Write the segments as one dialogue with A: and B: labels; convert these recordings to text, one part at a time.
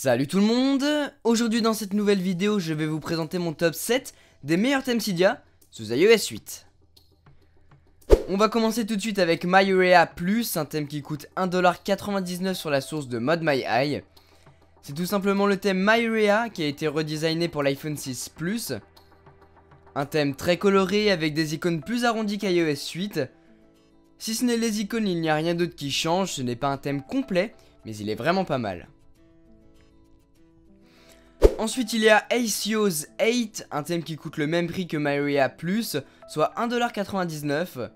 A: Salut tout le monde. Aujourd'hui dans cette nouvelle vidéo, je vais vous présenter mon top 7 des meilleurs thèmes Cydia sous iOS 8. On va commencer tout de suite avec MyUrea Plus, un thème qui coûte 1,99$ sur la source de ModMyEye. C'est tout simplement le thème MyUrea qui a été redesigné pour l'iPhone 6 Plus. Un thème très coloré avec des icônes plus arrondies qu'iOS 8. Si ce n'est les icônes, il n'y a rien d'autre qui change, ce n'est pas un thème complet, mais il est vraiment pas mal. Ensuite il y a Acios 8, un thème qui coûte le même prix que MyUrea Plus, soit 1,99$.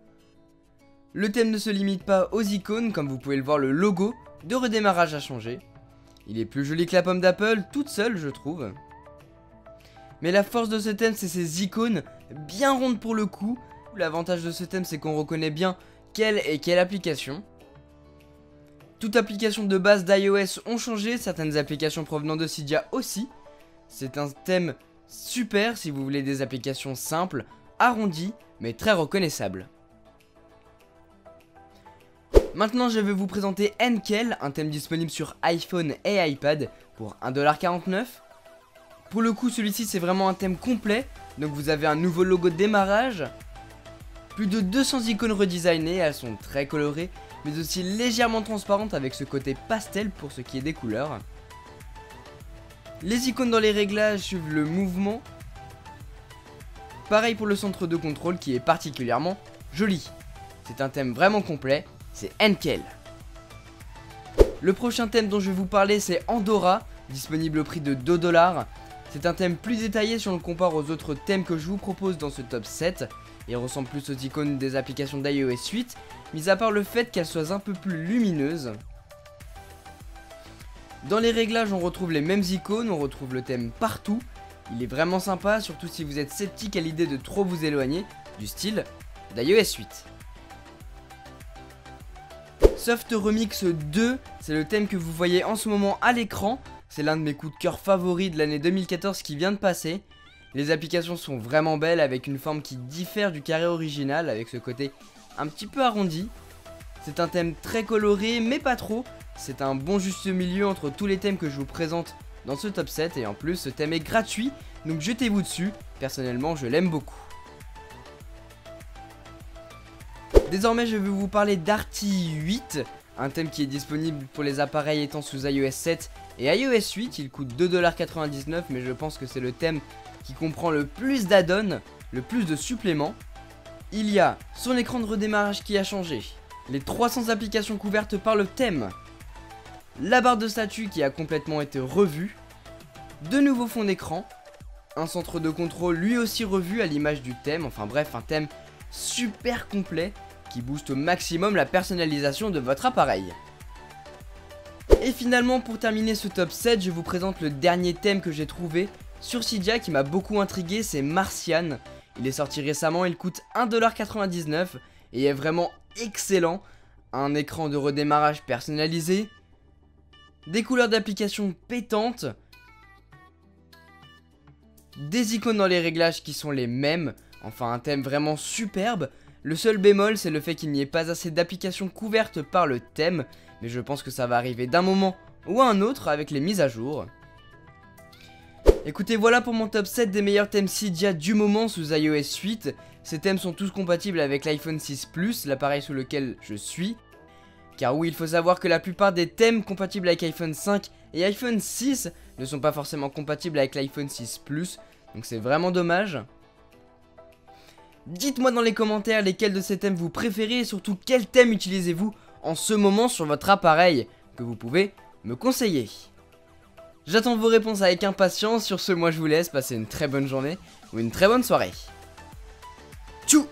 A: Le thème ne se limite pas aux icônes, comme vous pouvez le voir, le logo de redémarrage a changé. Il est plus joli que la pomme d'Apple, toute seule je trouve. Mais la force de ce thème c'est ses icônes, bien rondes pour le coup. L'avantage de ce thème c'est qu'on reconnaît bien quelle est quelle application. Toutes applications de base d'iOS ont changé, certaines applications provenant de Cydia aussi. C'est un thème super si vous voulez des applications simples, arrondies, mais très reconnaissables. Maintenant je vais vous présenter Enkel, un thème disponible sur iPhone et iPad pour 1,49$. Pour le coup celui-ci c'est vraiment un thème complet, donc vous avez un nouveau logo de démarrage. Plus de 200 icônes redesignées, elles sont très colorées, mais aussi légèrement transparentes avec ce côté pastel pour ce qui est des couleurs. Les icônes dans les réglages suivent le mouvement. Pareil pour le centre de contrôle qui est particulièrement joli. C'est un thème vraiment complet, c'est Enkel. Le prochain thème dont je vais vous parler c'est Andorra, disponible au prix de 2$. C'est un thème plus détaillé si on le compare aux autres thèmes que je vous propose dans ce top 7. Il ressemble plus aux icônes des applications d'iOS 8, mis à part le fait qu'elles soient un peu plus lumineuses. Dans les réglages on retrouve les mêmes icônes, on retrouve le thème partout. Il est vraiment sympa, surtout si vous êtes sceptique à l'idée de trop vous éloigner du style d'iOS 8. Soft Remix 2, c'est le thème que vous voyez en ce moment à l'écran. C'est l'un de mes coups de cœur favoris de l'année 2014 qui vient de passer. Les applications sont vraiment belles avec une forme qui diffère du carré original, avec ce côté un petit peu arrondi. C'est un thème très coloré mais pas trop. C'est un bon juste milieu entre tous les thèmes que je vous présente dans ce top 7 et en plus ce thème est gratuit, donc jetez-vous dessus. Personnellement je l'aime beaucoup. Désormais je vais vous parler d'Arty 8, un thème qui est disponible pour les appareils étant sous iOS 7 et iOS 8. Il coûte 2,99$, mais je pense que c'est le thème qui comprend le plus d'add-ons, le plus de suppléments. Il y a son écran de redémarrage qui a changé, les 300 applications couvertes par le thème, la barre de statut qui a complètement été revue, de nouveaux fonds d'écran, un centre de contrôle lui aussi revu à l'image du thème, enfin bref un thème super complet qui booste au maximum la personnalisation de votre appareil. Et finalement pour terminer ce top 7, je vous présente le dernier thème que j'ai trouvé sur Cydia qui m'a beaucoup intrigué, c'est Martian. Il est sorti récemment, il coûte 1,99$ et est vraiment excellent. Un écran de redémarrage personnalisé, des couleurs d'application pétantes, des icônes dans les réglages qui sont les mêmes, enfin un thème vraiment superbe. Le seul bémol c'est le fait qu'il n'y ait pas assez d'applications couvertes par le thème, mais je pense que ça va arriver d'un moment ou à un autre avec les mises à jour. Écoutez, voilà pour mon top 7 des meilleurs thèmes Cydia du moment sous iOS 8. Ces thèmes sont tous compatibles avec l'iPhone 6 Plus, l'appareil sous lequel je suis. Car oui, il faut savoir que la plupart des thèmes compatibles avec iPhone 5 et iPhone 6 ne sont pas forcément compatibles avec l'iPhone 6 Plus, donc c'est vraiment dommage. Dites-moi dans les commentaires lesquels de ces thèmes vous préférez et surtout quel thème utilisez-vous en ce moment sur votre appareil que vous pouvez me conseiller. J'attends vos réponses avec impatience. Sur ce, moi je vous laisse, passer une très bonne journée ou une très bonne soirée. Tchou!